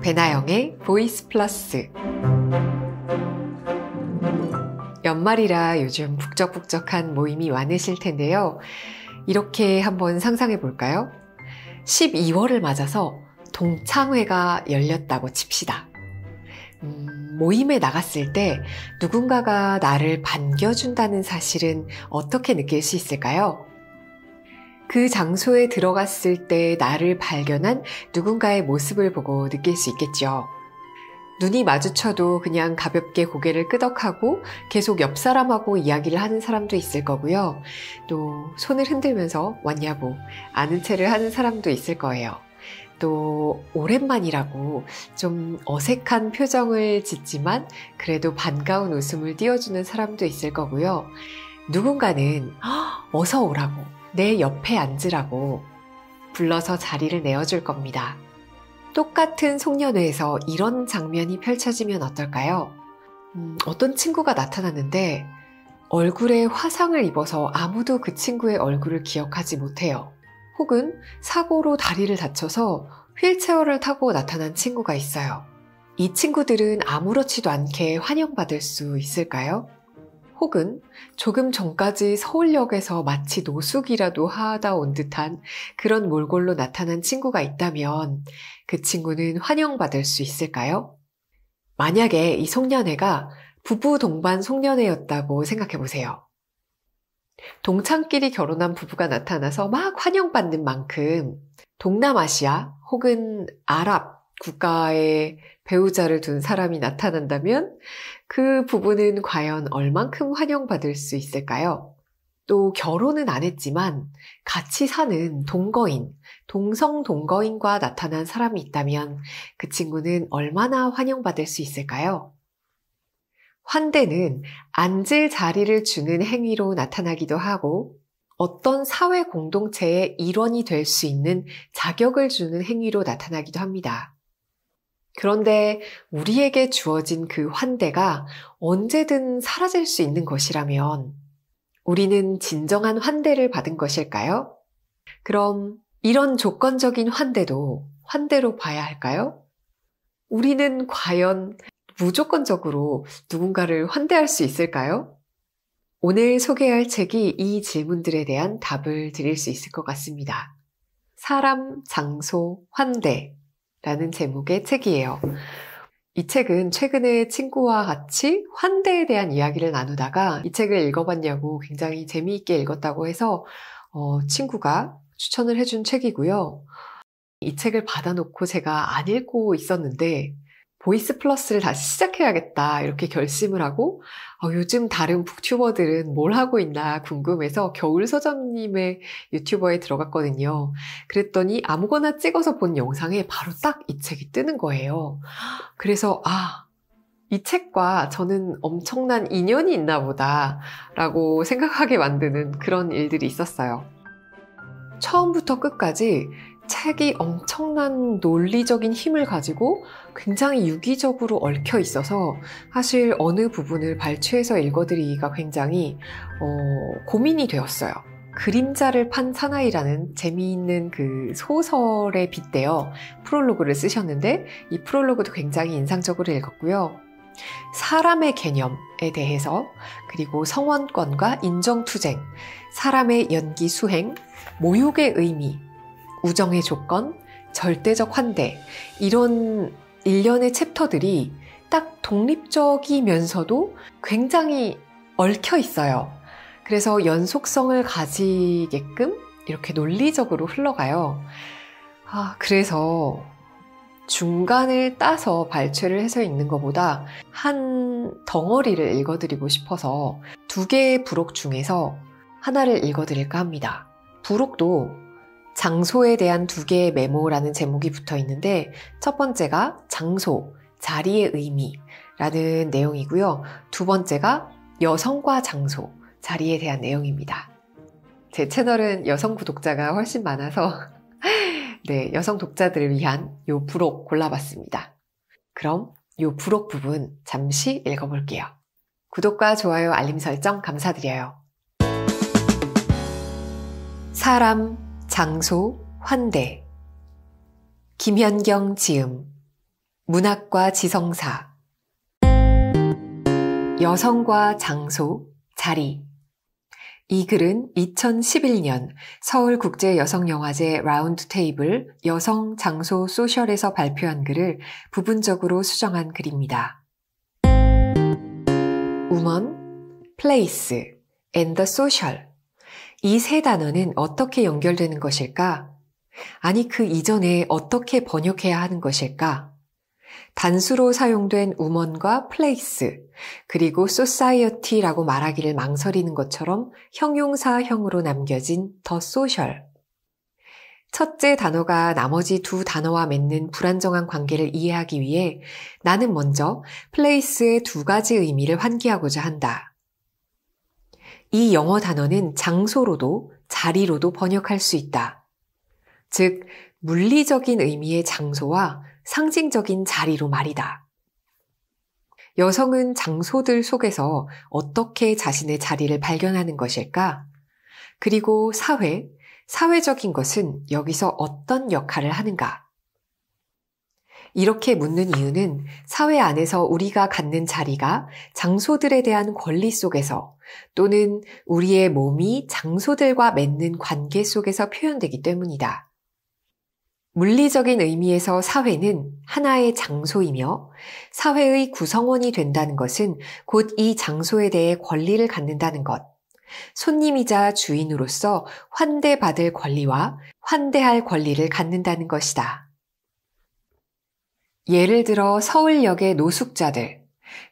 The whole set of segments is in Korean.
배나영의 보이스 플러스. 연말이라 요즘 북적북적한 모임이 많으실 텐데요. 이렇게 한번 상상해 볼까요? 12월을 맞아서 동창회가 열렸다고 칩시다. 모임에 나갔을 때 누군가가 나를 반겨준다는 사실은 어떻게 느낄 수 있을까요? 그 장소에 들어갔을 때 나를 발견한 누군가의 모습을 보고 느낄 수 있겠죠. 눈이 마주쳐도 그냥 가볍게 고개를 끄덕하고 계속 옆 사람하고 이야기를 하는 사람도 있을 거고요. 또 손을 흔들면서 왔냐고 아는 체를 하는 사람도 있을 거예요. 또 오랜만이라고 좀 어색한 표정을 짓지만 그래도 반가운 웃음을 띄워주는 사람도 있을 거고요. 누군가는 어서 오라고, 내 옆에 앉으라고 불러서 자리를 내어줄 겁니다. 똑같은 송년회에서 이런 장면이 펼쳐지면 어떨까요? 어떤 친구가 나타났는데 얼굴에 화상을 입어서 아무도 그 친구의 얼굴을 기억하지 못해요. 혹은 사고로 다리를 다쳐서 휠체어를 타고 나타난 친구가 있어요. 이 친구들은 아무렇지도 않게 환영받을 수 있을까요? 혹은 조금 전까지 서울역에서 마치 노숙이라도 하다 온 듯한 그런 몰골로 나타난 친구가 있다면 그 친구는 환영받을 수 있을까요? 만약에 이 송년회가 부부 동반 송년회였다고 생각해 보세요. 동창끼리 결혼한 부부가 나타나서 막 환영받는 만큼 동남아시아 혹은 아랍 국가의 배우자를 둔 사람이 나타난다면 그 부부는 과연 얼만큼 환영받을 수 있을까요? 또 결혼은 안 했지만 같이 사는 동거인, 동성동거인과 나타난 사람이 있다면 그 친구는 얼마나 환영받을 수 있을까요? 환대는 앉을 자리를 주는 행위로 나타나기도 하고 어떤 사회 공동체의 일원이 될 수 있는 자격을 주는 행위로 나타나기도 합니다. 그런데 우리에게 주어진 그 환대가 언제든 사라질 수 있는 것이라면 우리는 진정한 환대를 받은 것일까요? 그럼 이런 조건적인 환대도 환대로 봐야 할까요? 우리는 과연 무조건적으로 누군가를 환대할 수 있을까요? 오늘 소개할 책이 이 질문들에 대한 답을 드릴 수 있을 것 같습니다. 사람, 장소, 환대라는 제목의 책이에요. 이 책은 최근에 친구와 같이 환대에 대한 이야기를 나누다가 이 책을 읽어봤냐고 굉장히 재미있게 읽었다고 해서 친구가 추천을 해준 책이고요. 이 책을 받아놓고 제가 안 읽고 있었는데 보이스 플러스를 다시 시작해야겠다 이렇게 결심을 하고 요즘 다른 북튜버들은 뭘 하고 있나 궁금해서 겨울서점님의 유튜버에 들어갔거든요. 그랬더니 아무거나 찍어서 본 영상에 바로 딱 이 책이 뜨는 거예요. 그래서 이 책과 저는 엄청난 인연이 있나 보다 라고 생각하게 만드는 그런 일들이 있었어요. 처음부터 끝까지 책이 엄청난 논리적인 힘을 가지고 굉장히 유기적으로 얽혀 있어서 사실 어느 부분을 발췌해서 읽어드리기가 굉장히 고민이 되었어요. 그림자를 판 사나이라는 재미있는 그 소설에 빗대어 프롤로그를 쓰셨는데 이 프롤로그도 굉장히 인상적으로 읽었고요. 사람의 개념에 대해서 그리고 성원권과 인정투쟁, 사람의 연기 수행, 모욕의 의미, 우정의 조건, 절대적 환대 이런 일련의 챕터들이 딱 독립적이면서도 굉장히 얽혀 있어요. 그래서 연속성을 가지게끔 이렇게 논리적으로 흘러가요. 그래서 중간을 따서 발췌를 해서 읽는 것보다 한 덩어리를 읽어드리고 싶어서 2개의 부록 중에서 하나를 읽어드릴까 합니다. 부록도 장소에 대한 2개의 메모라는 제목이 붙어 있는데 첫 번째가 장소, 자리의 의미라는 내용이고요. 2번째가 여성과 장소, 자리에 대한 내용입니다. 제 채널은 여성 구독자가 훨씬 많아서 네, 여성 독자들을 위한 요 부록 골라봤습니다. 그럼 요 부록 부분 잠시 읽어볼게요. 구독과 좋아요, 알림 설정 감사드려요. 사람, 장소, 환대. 김현경 지음. 문학과 지성사, 여성과 장소, 자리. 이 글은 2011년 서울국제여성영화제 라운드테이블 여성, 장소, 소셜에서 발표한 글을 부분적으로 수정한 글입니다. woman, place, and the social. 이 세 단어는 어떻게 연결되는 것일까? 아니, 그 이전에 어떻게 번역해야 하는 것일까? 단수로 사용된 woman과 place, 그리고 society라고 말하기를 망설이는 것처럼 형용사형으로 남겨진 the social. 첫째 단어가 나머지 두 단어와 맺는 불안정한 관계를 이해하기 위해 나는 먼저 place의 두 가지 의미를 환기하고자 한다. 이 영어 단어는 장소로도 자리로도 번역할 수 있다. 즉, 물리적인 의미의 장소와 상징적인 자리로 말이다. 여성은 장소들 속에서 어떻게 자신의 자리를 발견하는 것일까? 그리고 사회적인 것은 여기서 어떤 역할을 하는가? 이렇게 묻는 이유는 사회 안에서 우리가 갖는 자리가 장소들에 대한 권리 속에서 또는 우리의 몸이 장소들과 맺는 관계 속에서 표현되기 때문이다. 물리적인 의미에서 사회는 하나의 장소이며 사회의 구성원이 된다는 것은 곧 이 장소에 대해 권리를 갖는다는 것, 손님이자 주인으로서 환대받을 권리와 환대할 권리를 갖는다는 것이다. 예를 들어 서울역의 노숙자들,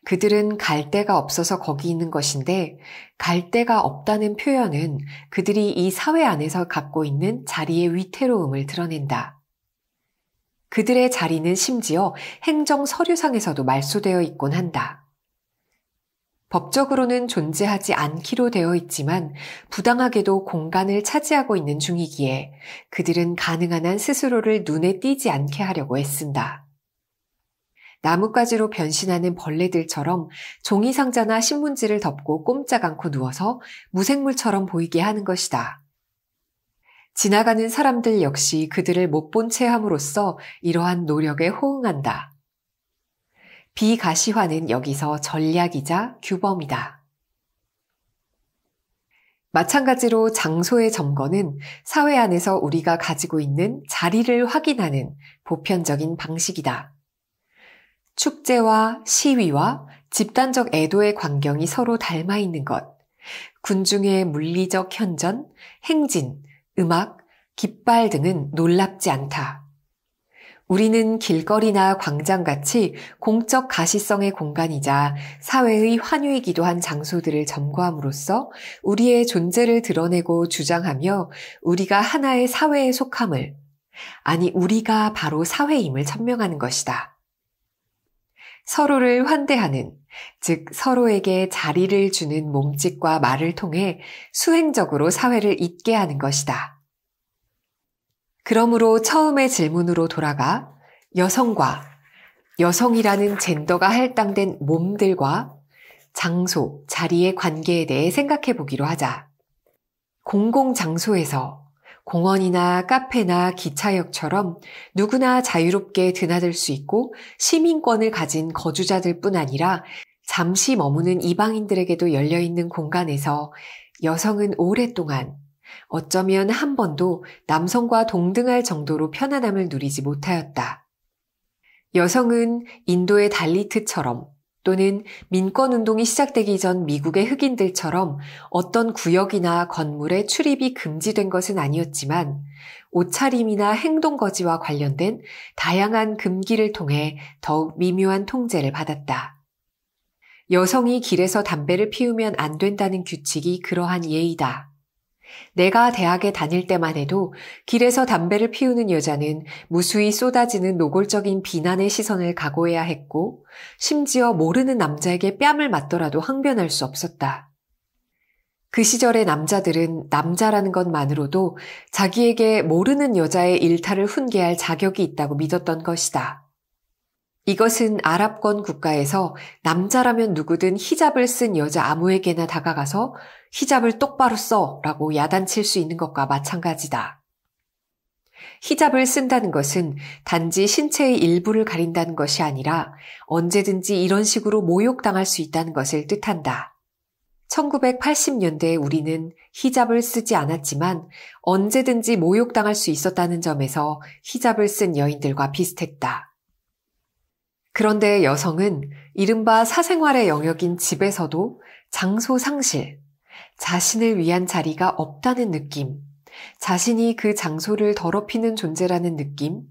그들은 갈 데가 없어서 거기 있는 것인데 갈 데가 없다는 표현은 그들이 이 사회 안에서 갖고 있는 자리의 위태로움을 드러낸다. 그들의 자리는 심지어 행정 서류상에서도 말소되어 있곤 한다. 법적으로는 존재하지 않기로 되어 있지만 부당하게도 공간을 차지하고 있는 중이기에 그들은 가능한 한 스스로를 눈에 띄지 않게 하려고 애쓴다. 나뭇가지로 변신하는 벌레들처럼 종이상자나 신문지를 덮고 꼼짝 않고 누워서 무생물처럼 보이게 하는 것이다. 지나가는 사람들 역시 그들을 못 본 채 함으로써 이러한 노력에 호응한다. 비가시화는 여기서 전략이자 규범이다. 마찬가지로 장소의 점거는 사회 안에서 우리가 가지고 있는 자리를 확인하는 보편적인 방식이다. 축제와 시위와 집단적 애도의 광경이 서로 닮아 있는 것, 군중의 물리적 현전, 행진, 음악, 깃발 등은 놀랍지 않다. 우리는 길거리나 광장같이 공적 가시성의 공간이자 사회의 환유이기도 한 장소들을 점거함으로써 우리의 존재를 드러내고 주장하며 우리가 하나의 사회에 속함을, 아니 우리가 바로 사회임을 천명하는 것이다. 서로를 환대하는, 즉 서로에게 자리를 주는 몸짓과 말을 통해 수행적으로 사회를 잇게 하는 것이다. 그러므로 처음의 질문으로 돌아가 여성과 여성이라는 젠더가 할당된 몸들과 장소, 자리의 관계에 대해 생각해 보기로 하자. 공공장소에서 공원이나 카페나 기차역처럼 누구나 자유롭게 드나들 수 있고 시민권을 가진 거주자들뿐 아니라 잠시 머무는 이방인들에게도 열려있는 공간에서 여성은 오랫동안 어쩌면 한 번도 남성과 동등할 정도로 편안함을 누리지 못하였다. 여성은 인도의 달리트처럼 또는 민권운동이 시작되기 전 미국의 흑인들처럼 어떤 구역이나 건물에 출입이 금지된 것은 아니었지만 옷차림이나 행동거지와 관련된 다양한 금기를 통해 더욱 미묘한 통제를 받았다. 여성이 길에서 담배를 피우면 안 된다는 규칙이 그러한 예이다. 내가 대학에 다닐 때만 해도 길에서 담배를 피우는 여자는 무수히 쏟아지는 노골적인 비난의 시선을 각오해야 했고 심지어 모르는 남자에게 뺨을 맞더라도 항변할 수 없었다. 그 시절의 남자들은 남자라는 것만으로도 자기에게 모르는 여자의 일탈을 훈계할 자격이 있다고 믿었던 것이다. 이것은 아랍권 국가에서 남자라면 누구든 히잡을 쓴 여자 아무에게나 다가가서 히잡을 똑바로 써 라고 야단칠 수 있는 것과 마찬가지다. 히잡을 쓴다는 것은 단지 신체의 일부를 가린다는 것이 아니라 언제든지 이런 식으로 모욕당할 수 있다는 것을 뜻한다. 1980년대에 우리는 히잡을 쓰지 않았지만 언제든지 모욕당할 수 있었다는 점에서 히잡을 쓴 여인들과 비슷했다. 그런데 여성은 이른바 사생활의 영역인 집에서도 장소 상실, 자신을 위한 자리가 없다는 느낌, 자신이 그 장소를 더럽히는 존재라는 느낌,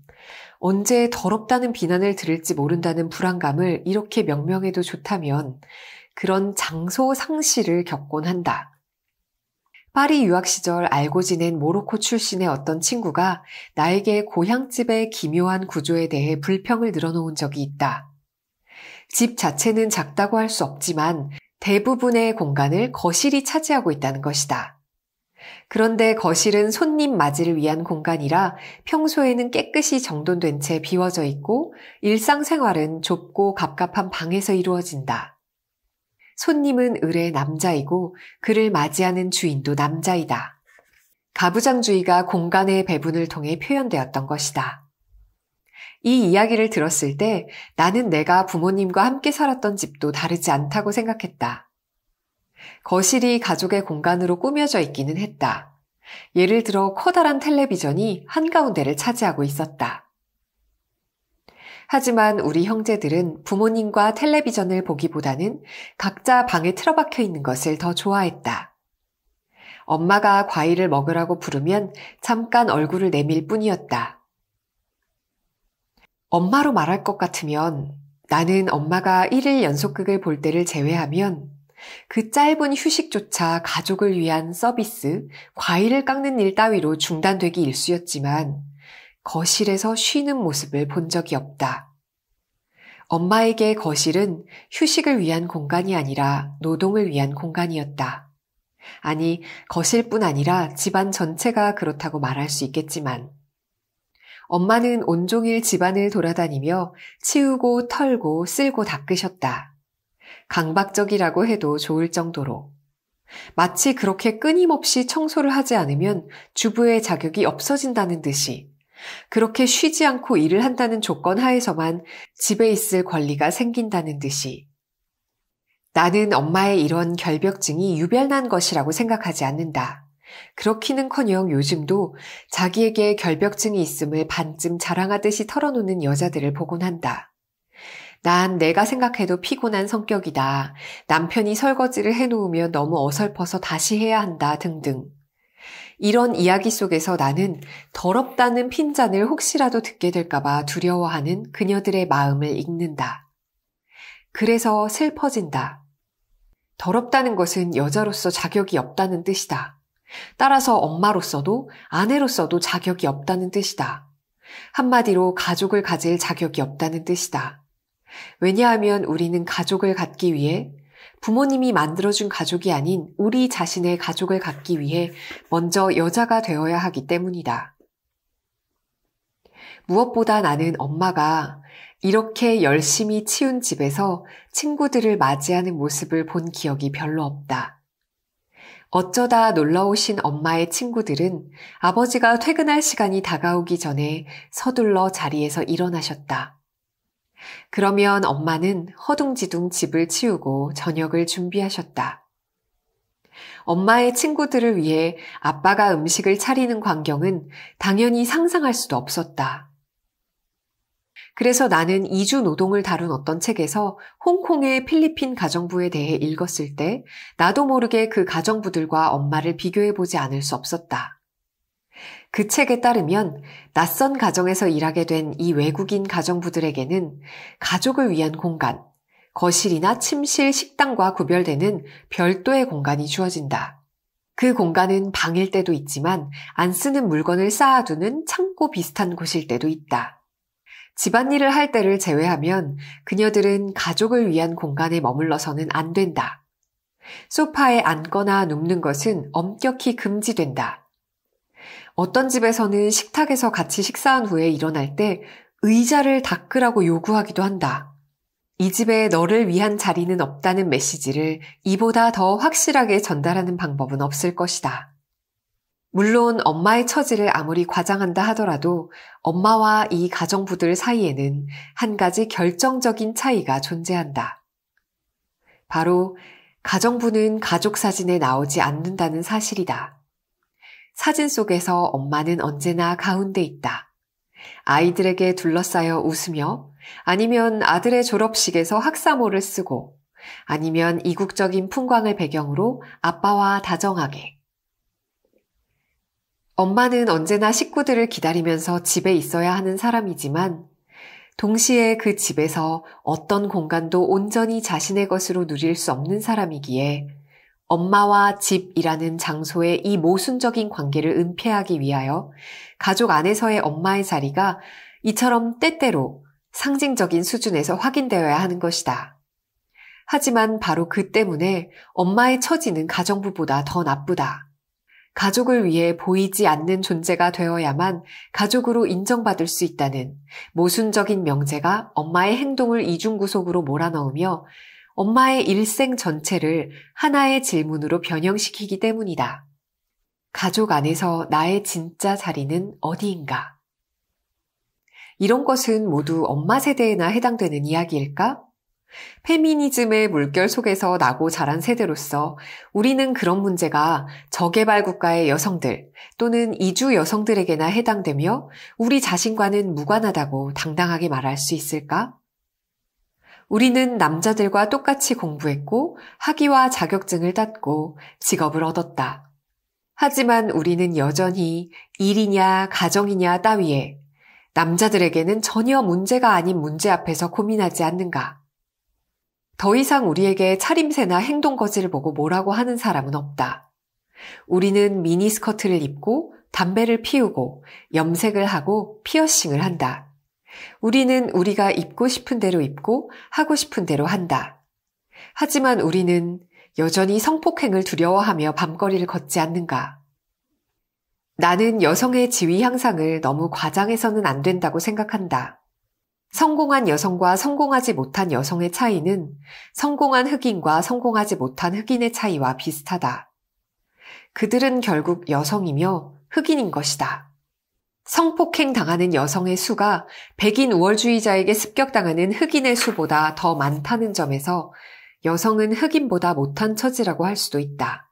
언제 더럽다는 비난을 들을지 모른다는 불안감을 이렇게 명명해도 좋다면 그런 장소 상실을 겪곤 한다. 파리 유학 시절 알고 지낸 모로코 출신의 어떤 친구가 나에게 고향집의 기묘한 구조에 대해 불평을 늘어놓은 적이 있다. 집 자체는 작다고 할 수 없지만 대부분의 공간을 거실이 차지하고 있다는 것이다. 그런데 거실은 손님 맞이를 위한 공간이라 평소에는 깨끗이 정돈된 채 비워져 있고 일상생활은 좁고 갑갑한 방에서 이루어진다. 손님은 을의 남자이고 그를 맞이하는 주인도 남자이다. 가부장주의가 공간의 배분을 통해 표현되었던 것이다. 이 이야기를 들었을 때 나는 내가 부모님과 함께 살았던 집도 다르지 않다고 생각했다. 거실이 가족의 공간으로 꾸며져 있기는 했다. 예를 들어 커다란 텔레비전이 한가운데를 차지하고 있었다. 하지만 우리 형제들은 부모님과 텔레비전을 보기보다는 각자 방에 틀어박혀 있는 것을 더 좋아했다. 엄마가 과일을 먹으라고 부르면 잠깐 얼굴을 내밀 뿐이었다. 엄마로 말할 것 같으면 나는 엄마가 1일 연속극을 볼 때를 제외하면 그 짧은 휴식조차 가족을 위한 서비스, 과일을 깎는 일 따위로 중단되기 일쑤였지만 거실에서 쉬는 모습을 본 적이 없다. 엄마에게 거실은 휴식을 위한 공간이 아니라 노동을 위한 공간이었다. 아니, 거실뿐 아니라 집안 전체가 그렇다고 말할 수 있겠지만 엄마는 온종일 집안을 돌아다니며 치우고 털고 쓸고 닦으셨다. 강박적이라고 해도 좋을 정도로. 마치 그렇게 끊임없이 청소를 하지 않으면 주부의 자격이 없어진다는 듯이 그렇게 쉬지 않고 일을 한다는 조건 하에서만 집에 있을 권리가 생긴다는 듯이 나는 엄마의 이런 결벽증이 유별난 것이라고 생각하지 않는다. 그렇기는커녕 요즘도 자기에게 결벽증이 있음을 반쯤 자랑하듯이 털어놓는 여자들을 보곤 한다. 난 내가 생각해도 피곤한 성격이다. 남편이 설거지를 해놓으면 너무 어설퍼서 다시 해야 한다 등등. 이런 이야기 속에서 나는 더럽다는 핀잔을 혹시라도 듣게 될까봐 두려워하는 그녀들의 마음을 읽는다. 그래서 슬퍼진다. 더럽다는 것은 여자로서 자격이 없다는 뜻이다. 따라서 엄마로서도 아내로서도 자격이 없다는 뜻이다. 한마디로 가족을 가질 자격이 없다는 뜻이다. 왜냐하면 우리는 가족을 갖기 위해 부모님이 만들어준 가족이 아닌 우리 자신의 가족을 갖기 위해 먼저 여자가 되어야 하기 때문이다. 무엇보다 나는 엄마가 이렇게 열심히 치운 집에서 친구들을 맞이하는 모습을 본 기억이 별로 없다. 어쩌다 놀러 오신 엄마의 친구들은 아버지가 퇴근할 시간이 다가오기 전에 서둘러 자리에서 일어나셨다. 그러면 엄마는 허둥지둥 집을 치우고 저녁을 준비하셨다. 엄마의 친구들을 위해 아빠가 음식을 차리는 광경은 당연히 상상할 수도 없었다. 그래서 나는 이주 노동을 다룬 어떤 책에서 홍콩의 필리핀 가정부에 대해 읽었을 때 나도 모르게 그 가정부들과 엄마를 비교해보지 않을 수 없었다. 그 책에 따르면 낯선 가정에서 일하게 된 이 외국인 가정부들에게는 가족을 위한 공간, 거실이나 침실, 식당과 구별되는 별도의 공간이 주어진다. 그 공간은 방일 때도 있지만 안 쓰는 물건을 쌓아두는 창고 비슷한 곳일 때도 있다. 집안일을 할 때를 제외하면 그녀들은 가족을 위한 공간에 머물러서는 안 된다. 소파에 앉거나 눕는 것은 엄격히 금지된다. 어떤 집에서는 식탁에서 같이 식사한 후에 일어날 때 의자를 닦으라고 요구하기도 한다. 이 집에 너를 위한 자리는 없다는 메시지를 이보다 더 확실하게 전달하는 방법은 없을 것이다. 물론 엄마의 처지를 아무리 과장한다 하더라도 엄마와 이 가정부들 사이에는 한 가지 결정적인 차이가 존재한다. 바로 가정부는 가족 사진에 나오지 않는다는 사실이다. 사진 속에서 엄마는 언제나 가운데 있다. 아이들에게 둘러싸여 웃으며, 아니면 아들의 졸업식에서 학사모를 쓰고, 아니면 이국적인 풍광을 배경으로 아빠와 다정하게. 엄마는 언제나 식구들을 기다리면서 집에 있어야 하는 사람이지만, 동시에 그 집에서 어떤 공간도 온전히 자신의 것으로 누릴 수 없는 사람이기에 엄마와 집이라는 장소의 이 모순적인 관계를 은폐하기 위하여 가족 안에서의 엄마의 자리가 이처럼 때때로 상징적인 수준에서 확인되어야 하는 것이다. 하지만 바로 그 때문에 엄마의 처지는 가정부보다 더 나쁘다. 가족을 위해 보이지 않는 존재가 되어야만 가족으로 인정받을 수 있다는 모순적인 명제가 엄마의 행동을 이중구속으로 몰아넣으며 엄마의 일생 전체를 하나의 질문으로 변형시키기 때문이다. 가족 안에서 나의 진짜 자리는 어디인가? 이런 것은 모두 엄마 세대에나 해당되는 이야기일까? 페미니즘의 물결 속에서 나고 자란 세대로서 우리는 그런 문제가 저개발 국가의 여성들 또는 이주 여성들에게나 해당되며 우리 자신과는 무관하다고 당당하게 말할 수 있을까? 우리는 남자들과 똑같이 공부했고 학위와 자격증을 땄고 직업을 얻었다. 하지만 우리는 여전히 일이냐 가정이냐 따위에 남자들에게는 전혀 문제가 아닌 문제 앞에서 고민하지 않는가? 더 이상 우리에게 차림새나 행동거지를 보고 뭐라고 하는 사람은 없다. 우리는 미니스커트를 입고 담배를 피우고 염색을 하고 피어싱을 한다. 우리는 우리가 입고 싶은 대로 입고 하고 싶은 대로 한다. 하지만 우리는 여전히 성폭행을 두려워하며 밤거리를 걷지 않는가? 나는 여성의 지위 향상을 너무 과장해서는 안 된다고 생각한다. 성공한 여성과 성공하지 못한 여성의 차이는 성공한 흑인과 성공하지 못한 흑인의 차이와 비슷하다. 그들은 결국 여성이며 흑인인 것이다. 성폭행 당하는 여성의 수가 백인 우월주의자에게 습격당하는 흑인의 수보다 더 많다는 점에서 여성은 흑인보다 못한 처지라고 할 수도 있다.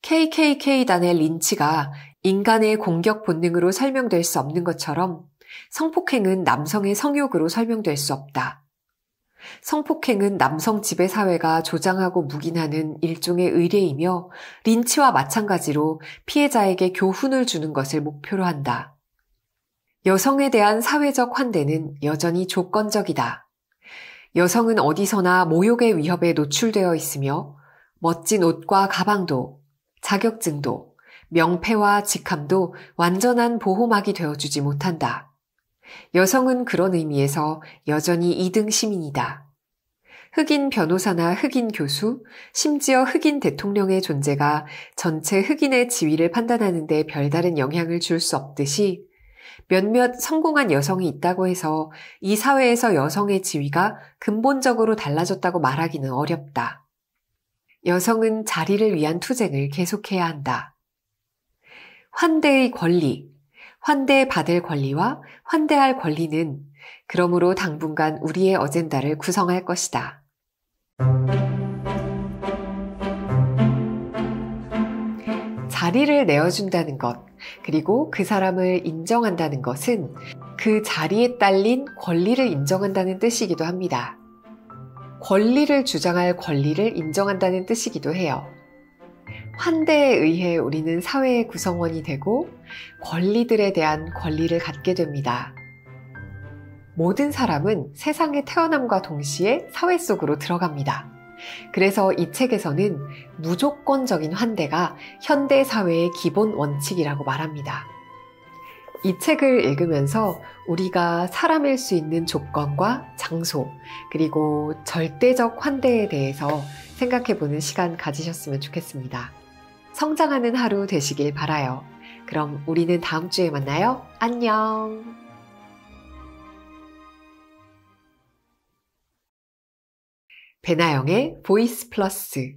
KKK단의 린치가 인간의 공격 본능으로 설명될 수 없는 것처럼 성폭행은 남성의 성욕으로 설명될 수 없다. 성폭행은 남성 지배사회가 조장하고 묵인하는 일종의 의례이며 린치와 마찬가지로 피해자에게 교훈을 주는 것을 목표로 한다. 여성에 대한 사회적 환대는 여전히 조건적이다. 여성은 어디서나 모욕의 위협에 노출되어 있으며 멋진 옷과 가방도, 자격증도, 명패와 직함도 완전한 보호막이 되어주지 못한다. 여성은 그런 의미에서 여전히 2등 시민이다. 흑인 변호사나 흑인 교수, 심지어 흑인 대통령의 존재가 전체 흑인의 지위를 판단하는 데 별다른 영향을 줄 수 없듯이 몇몇 성공한 여성이 있다고 해서 이 사회에서 여성의 지위가 근본적으로 달라졌다고 말하기는 어렵다. 여성은 자리를 위한 투쟁을 계속해야 한다. 환대의 권리, 환대받을 권리와 환대할 권리는 그러므로 당분간 우리의 어젠다를 구성할 것이다. 자리를 내어준다는 것, 그리고 그 사람을 인정한다는 것은 그 자리에 딸린 권리를 인정한다는 뜻이기도 합니다. 권리를 주장할 권리를 인정한다는 뜻이기도 해요. 환대에 의해 우리는 사회의 구성원이 되고 권리들에 대한 권리를 갖게 됩니다. 모든 사람은 세상에 태어남과 동시에 사회 속으로 들어갑니다. 그래서 이 책에서는 무조건적인 환대가 현대 사회의 기본 원칙이라고 말합니다. 이 책을 읽으면서 우리가 사람일 수 있는 조건과 장소, 그리고 절대적 환대에 대해서 생각해보는 시간 가지셨으면 좋겠습니다. 성장하는 하루 되시길 바라요. 그럼 우리는 다음 주에 만나요. 안녕! 배나영의 보이스 플러스